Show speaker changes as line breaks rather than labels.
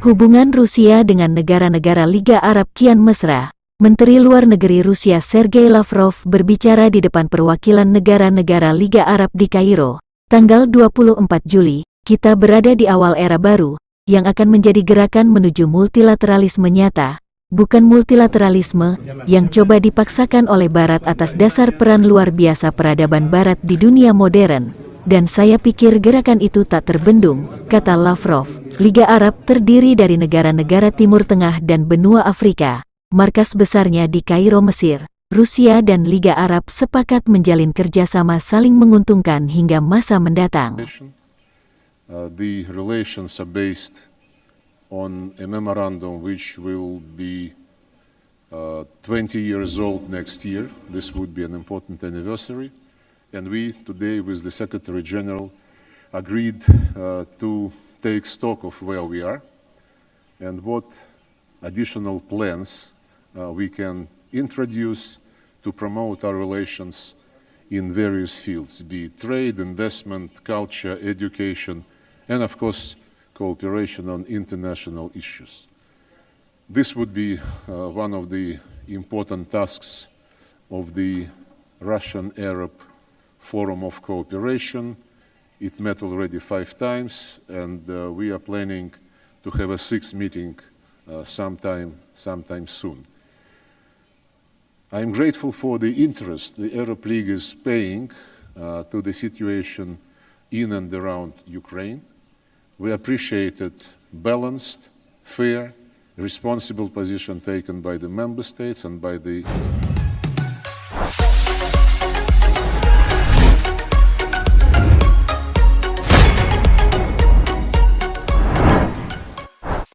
Hubungan Rusia dengan negara-negara Liga Arab kian mesra. Menteri Luar Negeri Rusia Sergei Lavrov berbicara di depan perwakilan negara-negara Liga Arab di Kairo, tanggal 24 Juli, kita berada di awal era baru, yang akan menjadi gerakan menuju multilateralisme nyata, bukan multilateralisme yang coba dipaksakan oleh Barat atas dasar peran luar biasa peradaban Barat di dunia modern. Dan saya pikir gerakan itu tak terbendung, kata Lavrov. Liga Arab terdiri dari negara-negara Timur Tengah dan benua Afrika. Markas besarnya di Kairo, Mesir. Rusia dan Liga Arab sepakat menjalin kerjasama saling menguntungkan hingga masa mendatang.
The relations are based on a memorandum which will be 20 years old next year. This would be an important anniversary. And we, today, with the Secretary General, agreed to take stock of where we are and what additional plans we can introduce to promote our relations in various fields, be it trade, investment, culture, education, and of course, cooperation on international issues. This would be one of the important tasks of the Russian-Arab Forum of Cooperation. It met already 5 times, and we are planning to have a 6th meeting sometime soon. I am grateful for the interest the Arab League is paying to the situation in and around Ukraine. We appreciated balanced, fair, responsible position taken by the member states and by the